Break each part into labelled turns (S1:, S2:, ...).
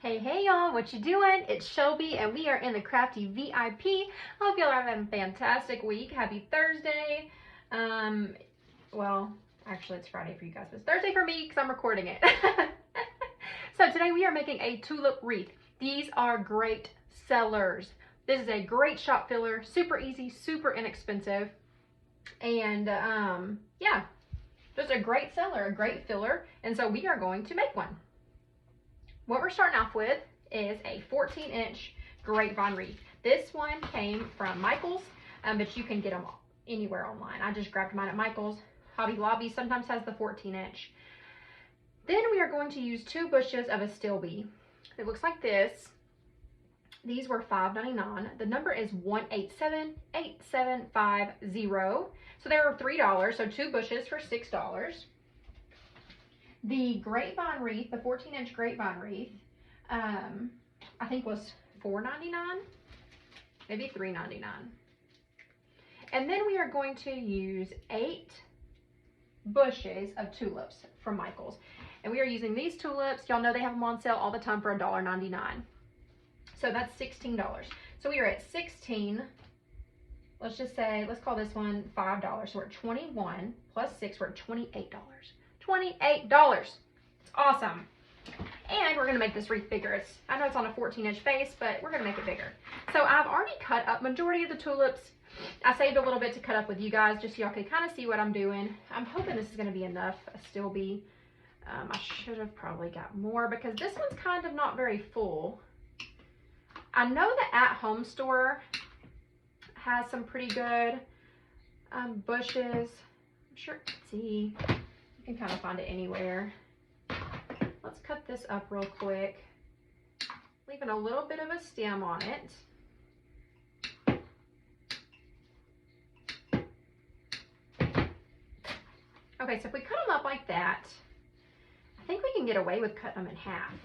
S1: Hey y'all, what you doing? It's Shelby and we are in the Crafty VIP. Hope y'all are having a fantastic week. Happy Thursday. Well, actually it's Friday for you guys, but it's Thursday for me because I'm recording it. So today we are making a tulip wreath. These are great sellers. This is a great shop filler, super easy, super inexpensive. And yeah, just a great seller, a great filler. And so we are going to make one. What we're starting off with is a 14-inch grapevine wreath. This one came from Michael's, but you can get them anywhere online. I just grabbed mine at Michael's. Hobby Lobby sometimes has the 14-inch. Then we are going to use 2 bushes of astilbe. It looks like this. These were $5.99. The number is 1878750. So they were $3, so 2 bushes for $6. The grapevine wreath, the 14-inch grapevine wreath, I think was $4.99, maybe $3.99. And then we are going to use 8 bushes of tulips from Michael's. And we are using these tulips. Y'all know they have them on sale all the time for $1.99. So that's $16. So we are at 16. Let's just say, let's call this one $5. So we're at 21 plus 6, we're at $28. $28. It's awesome. And we're gonna make this wreath bigger. I know it's on a 14-inch base, but we're gonna make it bigger. So I've already cut up majority of the tulips. I saved a little bit to cut up with you guys just so y'all can kind of see what I'm doing. I'm hoping this is gonna be enough. Astilbe. I should have probably got more because this one's kind of not very full. I know the at-home store has some pretty good bushes. I'm sure, let's see. You can kind of find it anywhere. Let's cut this up real quick, leaving a little bit of a stem on it. Okay, so if we cut them up like that, I think we can get away with cutting them in half.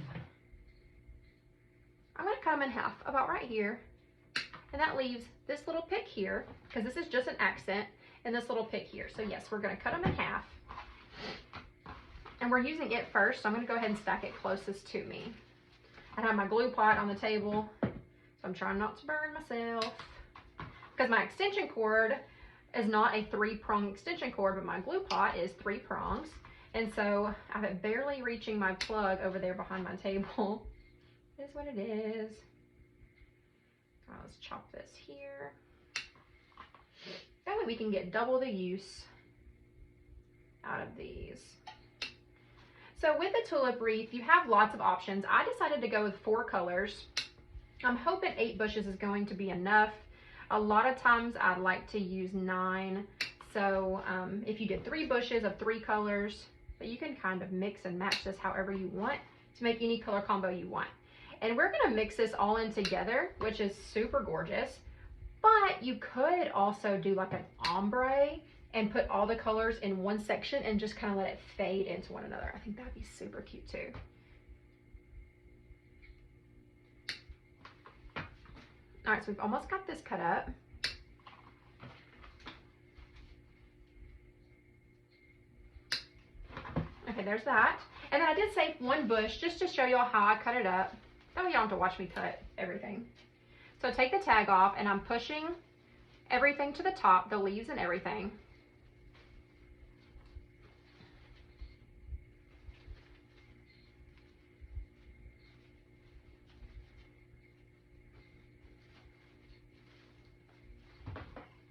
S1: I'm going to cut them in half, about right here, and that leaves this little pick here, because this is just an accent, and this little pick here. So yes, we're going to cut them in half. And we're using it first, so I'm going to go ahead and stack it closest to me. I have my glue pot on the table, so I'm trying not to burn myself. Because my extension cord is not a 3-prong extension cord, but my glue pot is 3 prongs. And so I have it barely reaching my plug over there behind my table. It is what it is. Right, let's chop this here. That way we can get double the use out of these. So with the tulip wreath, you have lots of options. I decided to go with 4 colors. I'm hoping 8 bushes is going to be enough. A lot of times I like to use 9. So if you did 3 bushes of 3 colors, but you can kind of mix and match this however you want to make any color combo you want. And we're gonna mix this all in together, which is super gorgeous. But you could also do like an ombre and put all the colors in one section and just kind of let it fade into one another. I think that'd be super cute too. All right, so we've almost got this cut up. Okay, there's that. And then I did save 1 bush just to show y'all how I cut it up. That way y'all don't have to watch me cut everything. So take the tag off and I'm pushing everything to the top, the leaves and everything.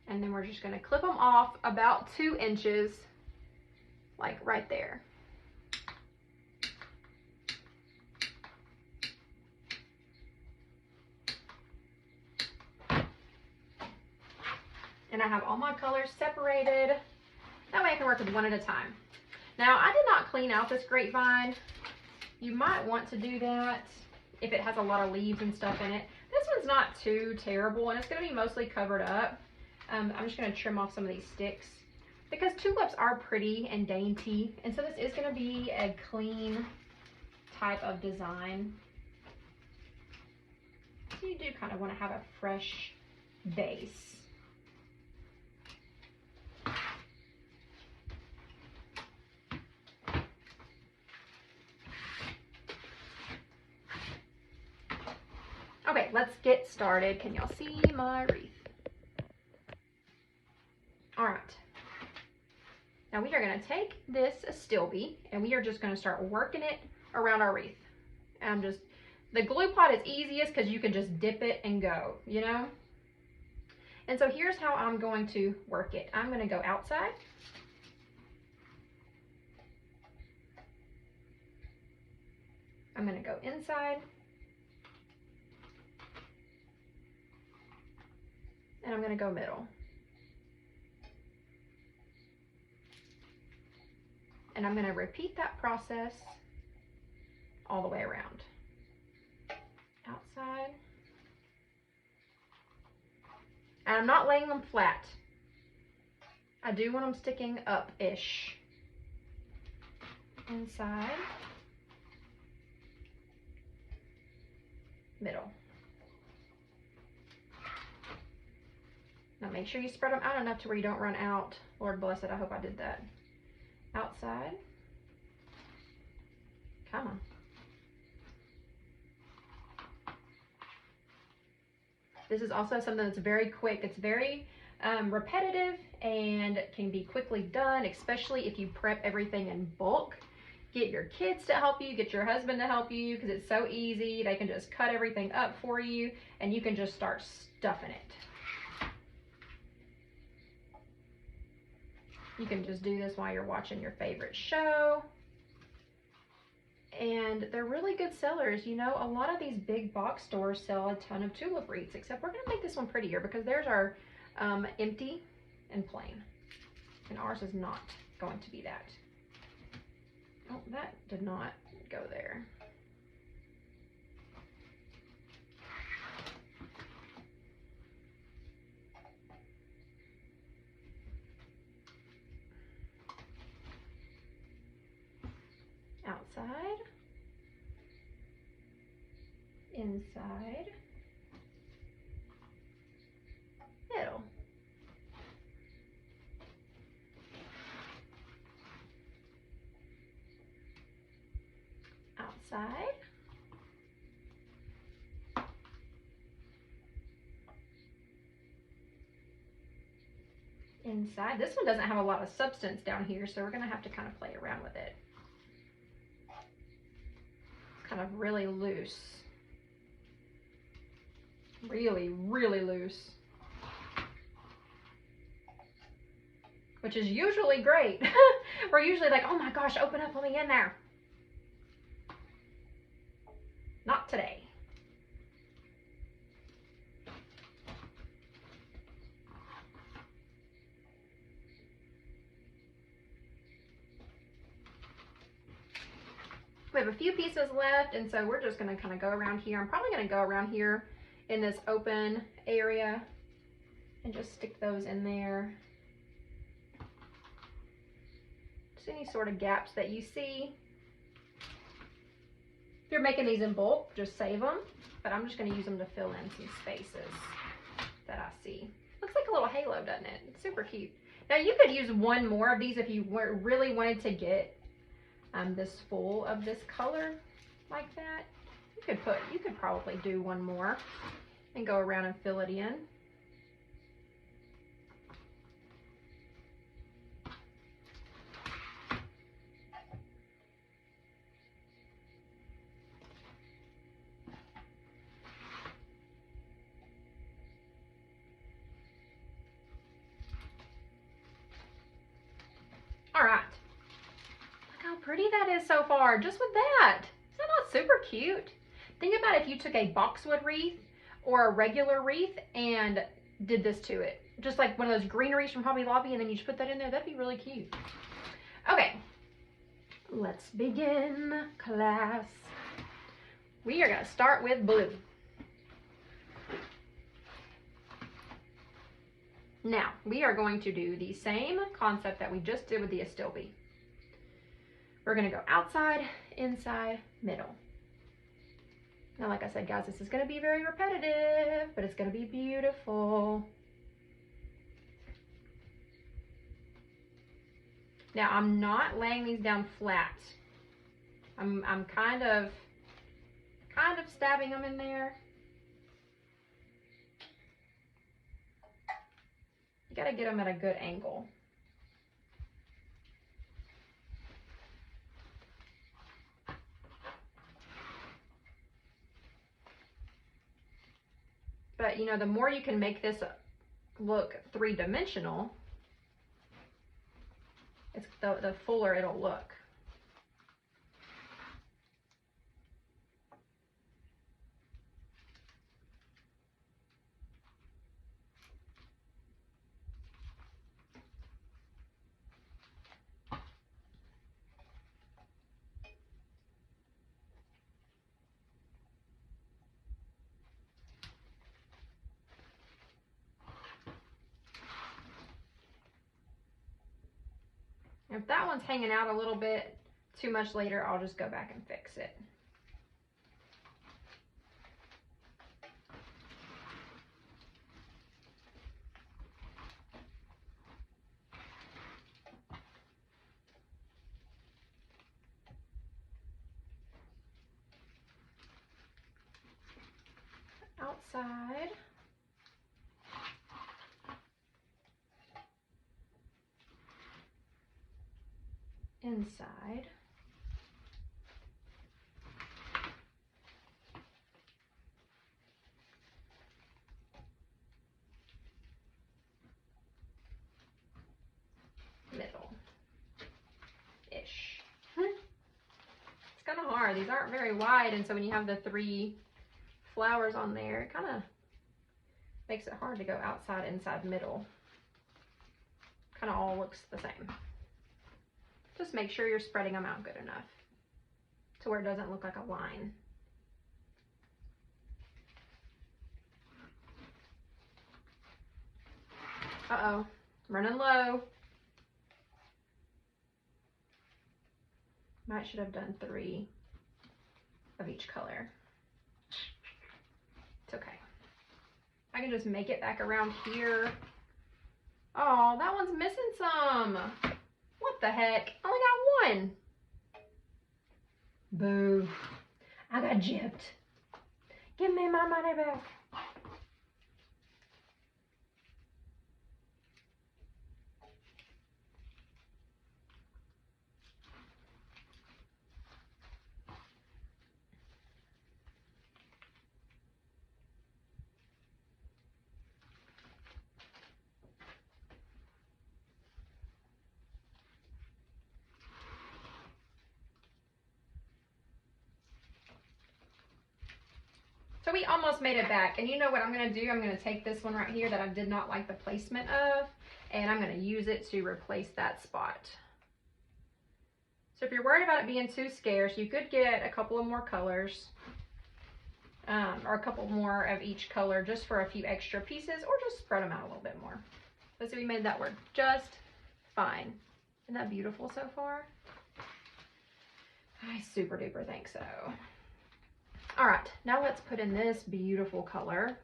S1: And then we're just gonna clip them off about 2 inches, like right there. And I have all my colors separated. That way I can work with one at a time. Now, I did not clean out this grapevine. You might want to do that if it has a lot of leaves and stuff in it. This one's not too terrible, and it's gonna be mostly covered up. I'm just gonna trim off some of these sticks because tulips are pretty and dainty. And so this is gonna be a clean type of design. So you do kind of wanna have a fresh base. Okay, let's get started. Can y'all see my wreath? All right. Now we are going to take this astilbe and we are just going to start working it around our wreath. The glue pot is easiest because you can just dip it and go, you know? And so here's how I'm going to work it. I'm going to go outside. I'm going to go inside. And I'm going to go middle. And I'm going to repeat that process all the way around. Outside. And I'm not laying them flat. I do want them sticking up-ish. Inside. Middle. Now make sure you spread them out enough to where you don't run out. Lord bless it, I hope I did that. Outside. Come on. This is also something that's very quick. It's very repetitive and can be quickly done, especially if you prep everything in bulk. Get your kids to help you, get your husband to help you, because it's so easy. They can just cut everything up for you and you can just start stuffing it. You can just do this while you're watching your favorite show. And they're really good sellers. You know, a lot of these big box stores sell a ton of tulip wreaths, except we're going to make this one prettier because theirs are empty and plain. And ours is not going to be that. Oh, that did not go there. Outside, inside, middle. Outside, inside. This one doesn't have a lot of substance down here, so we're going to have to kind of play around with it. Kind of really loose. Really, really loose. Which is usually great. We're usually like, oh my gosh, open up, let me in there. Not today. We have a few pieces left, and so we're just going to kind of go around here. I'm probably going to go around here in this open area and just stick those in there. Just any sort of gaps that you see. If you're making these in bulk, just save them, but I'm just going to use them to fill in some spaces that I see. Looks like a little halo, doesn't it? It's super cute. Now you could use one more of these if you really wanted to get this full of this color like that. You could probably do one more and go around and fill it in. All right. How pretty that is so far, just with that. Is that not super cute? Think about if you took a boxwood wreath or a regular wreath and did this to it. Just like one of those greeneries from Hobby Lobby, and then you just put that in there. That'd be really cute. Okay, let's begin, class. We are gonna start with blue. Now, we are going to do the same concept that we just did with the astilbe. We're gonna go outside, inside, middle. Now, like I said, guys, this is gonna be very repetitive, but it's gonna be beautiful. Now, I'm not laying these down flat. I'm kind of stabbing them in there. You gotta get them at a good angle. But you know, the more you can make this look three-dimensional, it's the fuller it'll look. If that one's hanging out a little bit too much later, I'll just go back and fix it. Outside. Inside. Middle-ish. It's kind of hard. These aren't very wide, and so when you have the 3 flowers on there, it kind of makes it hard to go outside, inside, middle. Kind of all looks the same. Just make sure you're spreading them out good enough to where it doesn't look like a line. Uh-oh, running low. Might should have done 3 of each color. It's okay. I can just make it back around here. Oh, that one's missing some. What the heck? I only got 1. Boo. I got gypped. Give me my money back. So we almost made it back, and you know what I'm going to do? I'm going to take this one right here that I did not like the placement of, and I'm going to use it to replace that spot. So if you're worried about it being too scarce, you could get a couple of more colors, or a couple more of each color just for a few extra pieces, or just spread them out a little bit more. Let's see, we made that work just fine. Isn't that beautiful so far? I super duper think so. All right, now let's put in this beautiful color,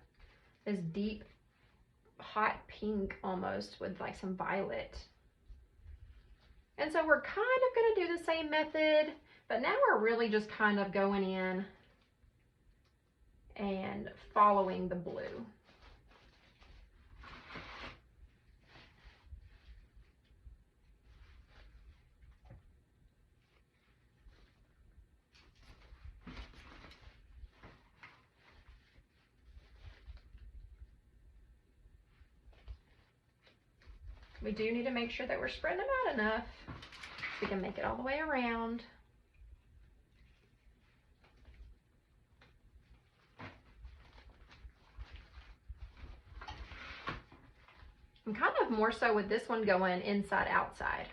S1: this deep hot pink almost with like some violet. And so we're kind of going to do the same method, but now we're really just kind of going in and following the blue. We do need to make sure that we're spreading them out enough so we can make it all the way around. I'm kind of more so with this one going inside outside.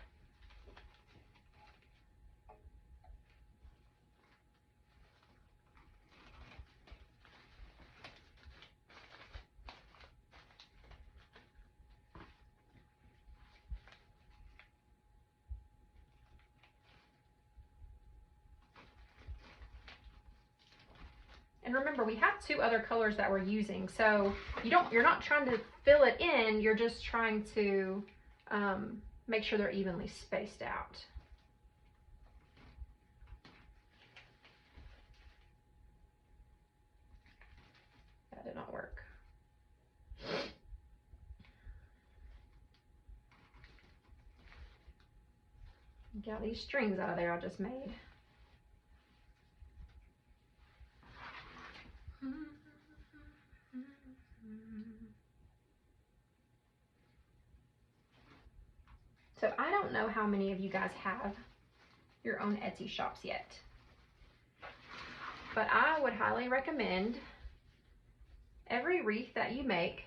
S1: And remember, we have 2 other colors that we're using, so you're not trying to fill it in, you're just trying to make sure they're evenly spaced out. That did not work. Get all these strings out of there I just made. So I don't know how many of you guys have your own Etsy shops yet, but I would highly recommend every wreath that you make,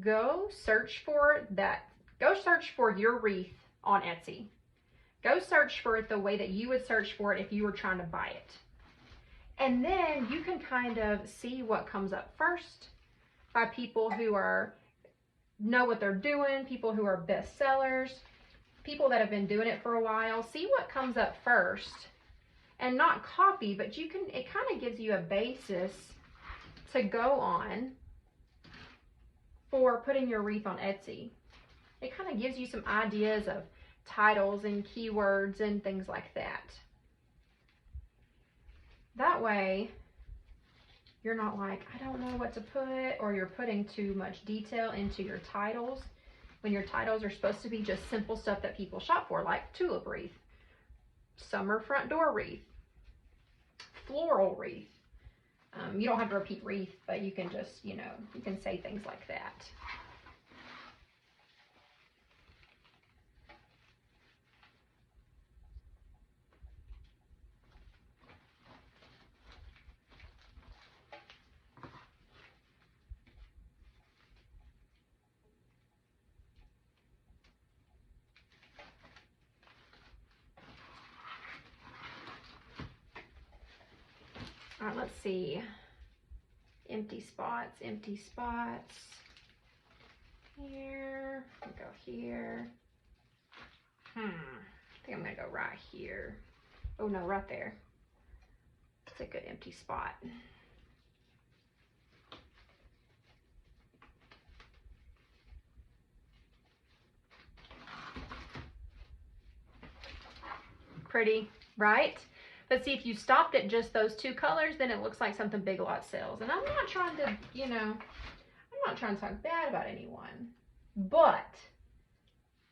S1: go search for your wreath on Etsy. Go search for it the way that you would search for it if you were trying to buy it. And then you can kind of see what comes up first by people who know what they're doing, people who are best sellers, people that have been doing it for a while. See what comes up first and not copy, but it kind of gives you a basis to go on for putting your wreath on Etsy. It kind of gives you some ideas of titles and keywords and things like that. That way, you're not like, I don't know what to put, or you're putting too much detail into your titles when your titles are supposed to be just simple stuff that people shop for, like tulip wreath, summer front door wreath, floral wreath. You don't have to repeat wreath, but you can just, you can say things like that. All right, let's see. Empty spots. Here, I'll go here. I think I'm gonna go right here. Oh no, right there. It's a good empty spot. Pretty, right? But see, if you stopped at just those two colors, then it looks like something Big Lot sells. And I'm not trying to, I'm not trying to talk bad about anyone. But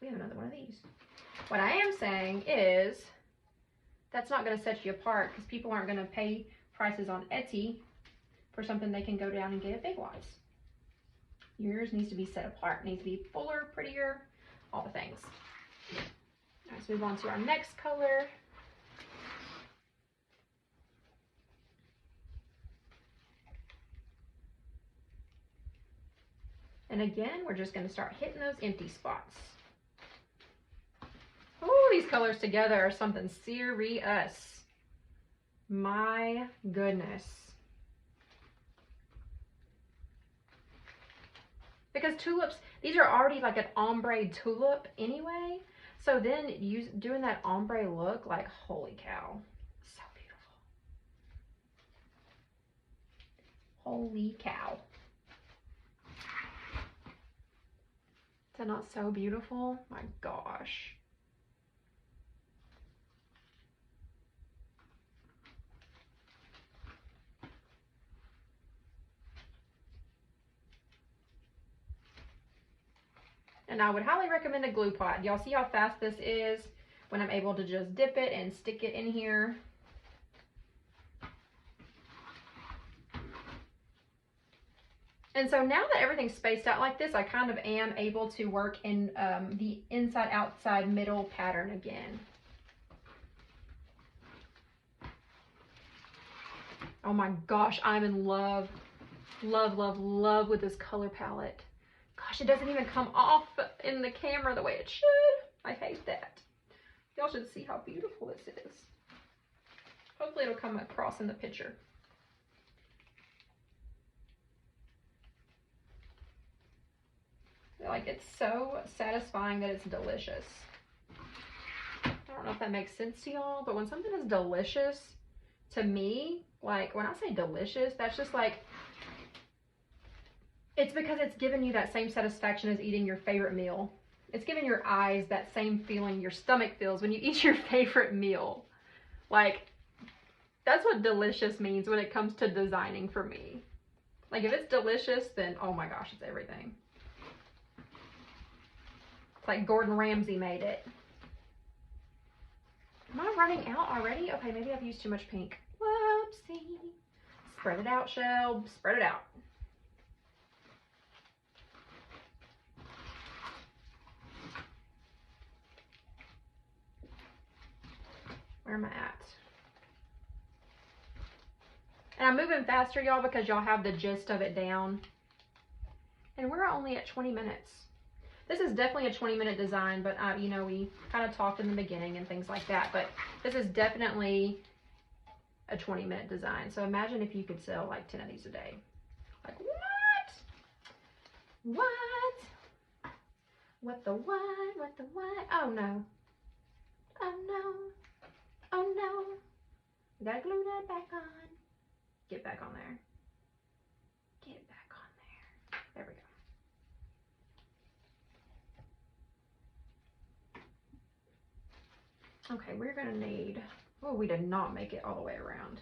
S1: we have another one of these. What I am saying is that's not going to set you apart, because people aren't going to pay prices on Etsy for something they can go down and get at Big Lots. Yours needs to be set apart. It needs to be fuller, prettier, all the things. All right, let's move on to our next color. And again, we're just going to start hitting those empty spots. Oh, these colors together are something serious. My goodness. Because tulips, these are already like an ombre tulip anyway. So then doing that ombre look, like, holy cow. So beautiful. Holy cow. Is that not so beautiful? My gosh. And I would highly recommend a glue pot. Y'all see how fast this is when I'm able to just dip it and stick it in here. And so now that everything's spaced out like this, I kind of am able to work in the inside, outside, middle pattern again. Oh my gosh, I'm in love. Love, love, love with this color palette. Gosh, it doesn't even come off in the camera the way it should. I hate that. Y'all should see how beautiful this is. Hopefully it'll come across in the picture. Like, it's so satisfying that it's delicious. I don't know if that makes sense to y'all, but when something is delicious, to me, like, when I say delicious, that's just like, it's because it's giving you that same satisfaction as eating your favorite meal. It's giving your eyes that same feeling your stomach feels when you eat your favorite meal. Like, that's what delicious means when it comes to designing for me. Like, if it's delicious, then, oh my gosh, it's everything. It's like Gordon Ramsay made it. Am I running out already? Okay, maybe I've used too much pink. Whoopsie. Spread it out, Shell. Spread it out. Where am I at? And I'm moving faster, y'all, because y'all have the gist of it down. And we're only at 20 minutes. This is definitely a 20-minute design, but you know, we kind of talked in the beginning and things like that. But this is definitely a 20-minute design. So imagine if you could sell like 10 of these a day. Like, what? What? What the what? What the what? Oh no. Oh no. Oh no. We gotta glue that back on. Get back on there. Get back on there. There we go. Okay, we're gonna need, oh, we did not make it all the way around.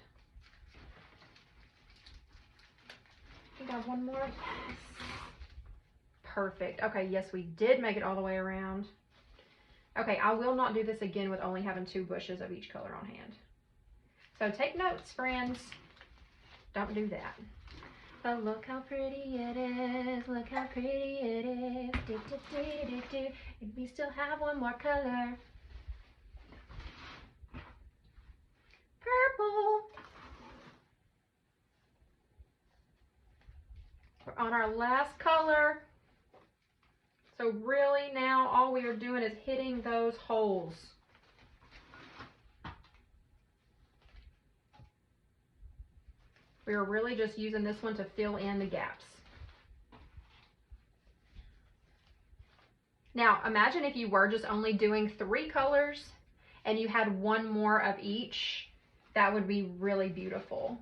S1: We got one more. Yes. Perfect. Okay, yes, we did make it all the way around. Okay, I will not do this again with only having 2 bushes of each color on hand. So take notes, friends. Don't do that. But look how pretty it is. Look how pretty it is. Do, do, do, do, do. And we still have one more color. Purple. We're on our last color. So really now all we are doing is hitting those holes. We are really just using this one to fill in the gaps. Now imagine if you were just only doing 3 colors and you had 1 more of each. That would be really beautiful.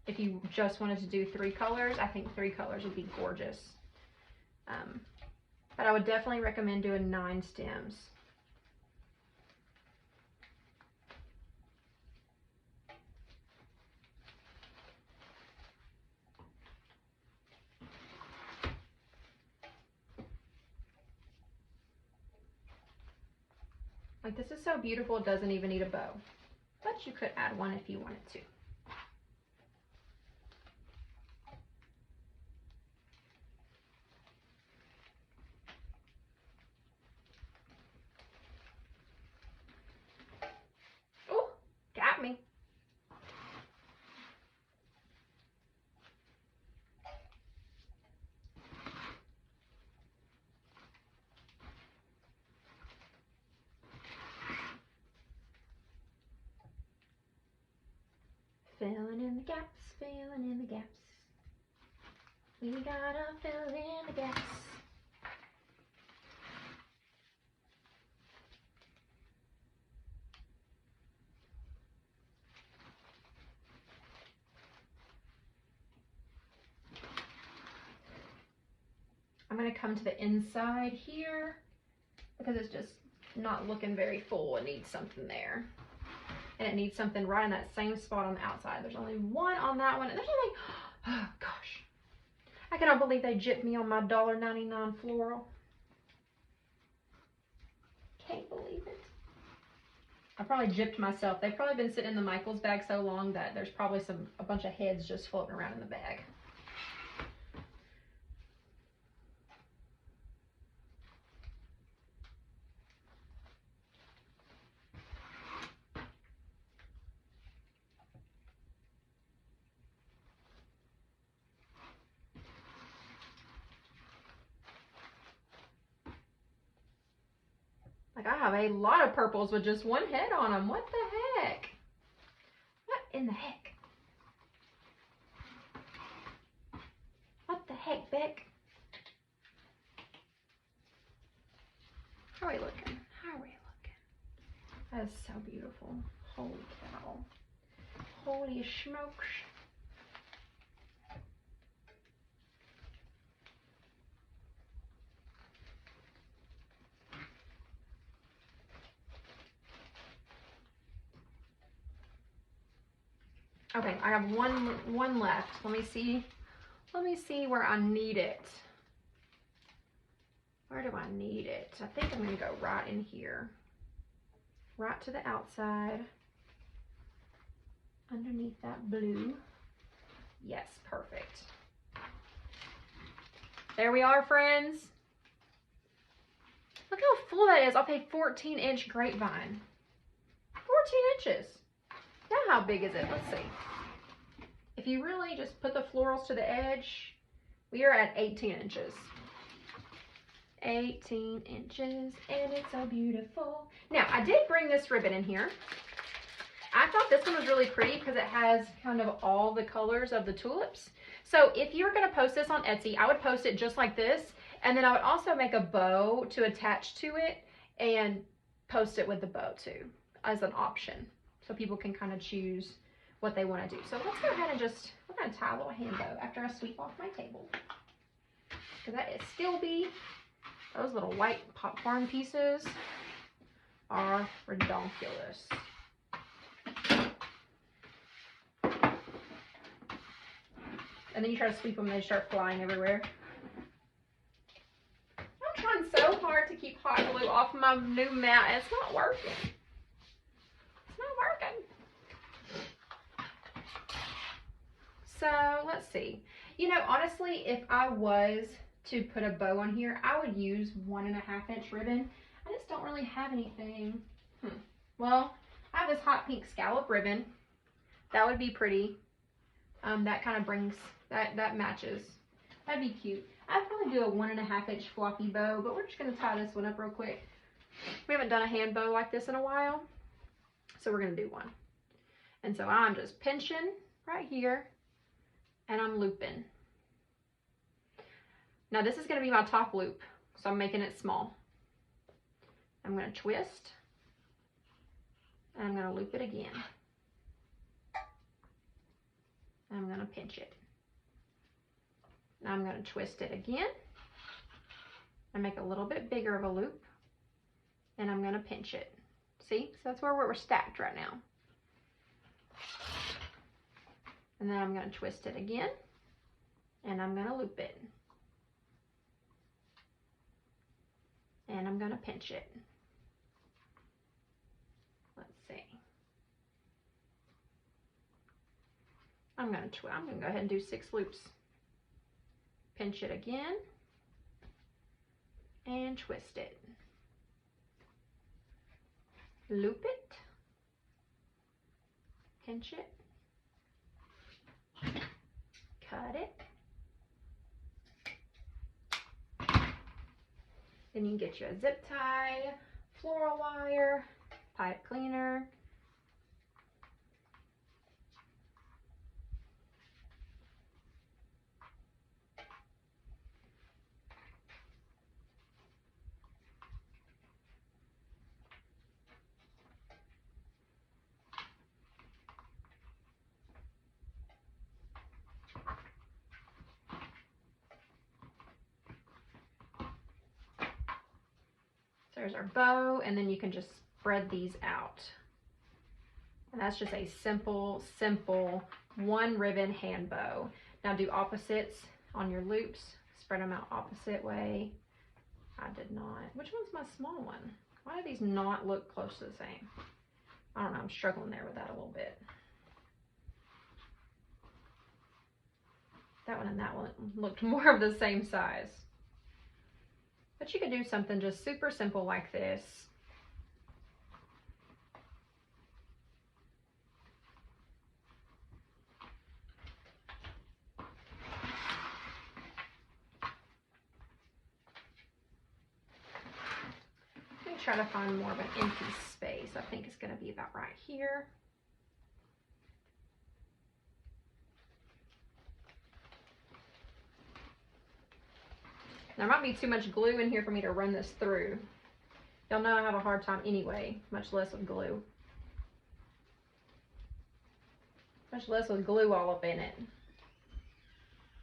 S1: If you just wanted to do 3 colors, I think 3 colors would be gorgeous. But I would definitely recommend doing 9 stems. Like, this is so beautiful, it doesn't even need a bow. But you could add one if you wanted to. Oh, got me. Filling in the gaps, filling in the gaps. We gotta fill in the gaps. I'm gonna come to the inside here because it's just not looking very full. It needs something there. And it needs something right in that same spot on the outside. There's only one on that one. And there's only, oh gosh. I cannot believe they gypped me on my $1.99 floral. Can't believe it. I probably gypped myself. They've probably been sitting in the Michaels bag so long that there's probably a bunch of heads just floating around in the bag. Like, I have a lot of purples with just one head on them. What the heck? What in the heck? What the heck, Beck? How are we looking? How are we looking? That is so beautiful. Holy cow. Holy smokes. Okay, I have one left. Let me see where I need it. Where do I need it? I think I'm gonna go right in here. right to the outside underneath that blue. Yes, perfect. There we are, friends. Look how full that is off a 14-inch grapevine. 14 inches. Now how big is it? Let's see. If you really just put the florals to the edge, we are at 18 inches. 18 inches, and it's so beautiful. Now, I did bring this ribbon in here. I thought this one was really pretty because it has kind of all the colors of the tulips. So if you were going to post this on Etsy, I would post it just like this, and then I would also make a bow to attach to it and post it with the bow too as an option, so people can kind of choose what they want to do. So let's go ahead and we're going to tie a little hand bow after I sweep off my table, because that is astilbe. Those little white popcorn pieces are redonkulous. And then you try to sweep them and they start flying everywhere. I'm trying so hard to keep hot glue off my new mat and it's not working. It's not working. So let's see. You know, honestly, if I was to put a bow on here, I would use 1.5-inch ribbon. I just don't really have anything. Well, I have this hot pink scallop ribbon. That would be pretty. That kind of brings, that matches. That'd be cute. I'd probably do a 1.5-inch floppy bow, but we're just gonna tie this one up real quick. We haven't done a hand bow like this in a while, so we're gonna do one. And so I'm just pinching right here, and I'm looping. Now this is going to be my top loop, so I'm making it small. I'm going to twist, and I'm going to loop it again. And I'm going to pinch it. Now I'm going to twist it again, and make a little bit bigger of a loop, and I'm going to pinch it. See? So that's where we're stacked right now. And then I'm going to twist it again, and I'm going to loop it. And I'm going to pinch it. Let's see. I'm going to go ahead and do 6 loops. Pinch it again and twist it. Loop it. Pinch it. Cut it. Then you can get you a zip tie, floral wire, pipe cleaner. There's our bow, and then you can just spread these out. And that's just a simple, simple 1 ribbon hand bow. Now do opposites on your loops. Spread them out opposite way. I did not. Which one's my small one? Why do these not look close to the same? I don't know. I'm struggling there with that a little bit. That one and that one looked more of the same size. But you could do something just super simple like this. Let me try to find more of an empty space. I think it's going to be about right here. There might be too much glue in here for me to run this through. Y'all know I have a hard time anyway, much less with glue. Much less with glue all up in it.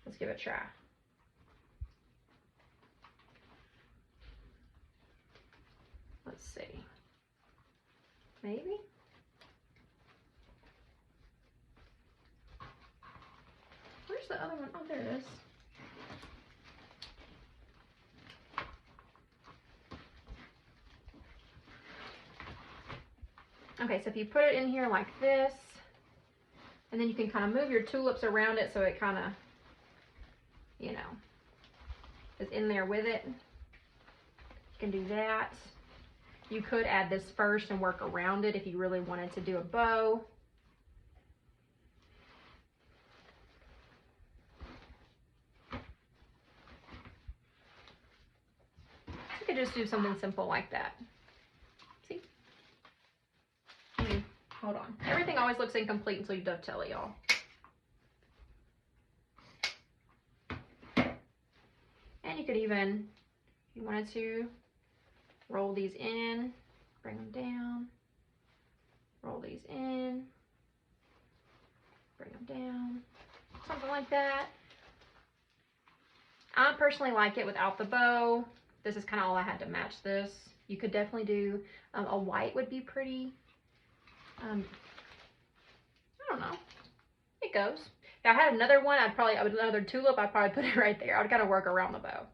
S1: Let's give it a try. Let's see. Maybe? Where's the other one? Oh, there it is. Okay, so if you put it in here like this, and then you can kind of move your tulips around it so it kind of, you know, is in there with it. You can do that. You could add this first and work around it if you really wanted to do a bow. You could just do something simple like that. See? Hold on. Everything always looks incomplete until you dovetail it, y'all. And you could even, if you wanted to, roll these in, bring them down, roll these in, bring them down, something like that. I personally like it without the bow. This is kind of all I had to match this. You could definitely do a white would be pretty. I don't know. It goes. If I had another one, another tulip, I'd probably put it right there. I would kind of work around the bow.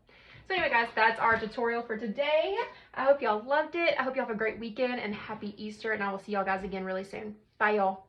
S1: So anyway, guys, that's our tutorial for today. I hope y'all loved it. I hope y'all have a great weekend and happy Easter, and I will see y'all guys again really soon. Bye, y'all.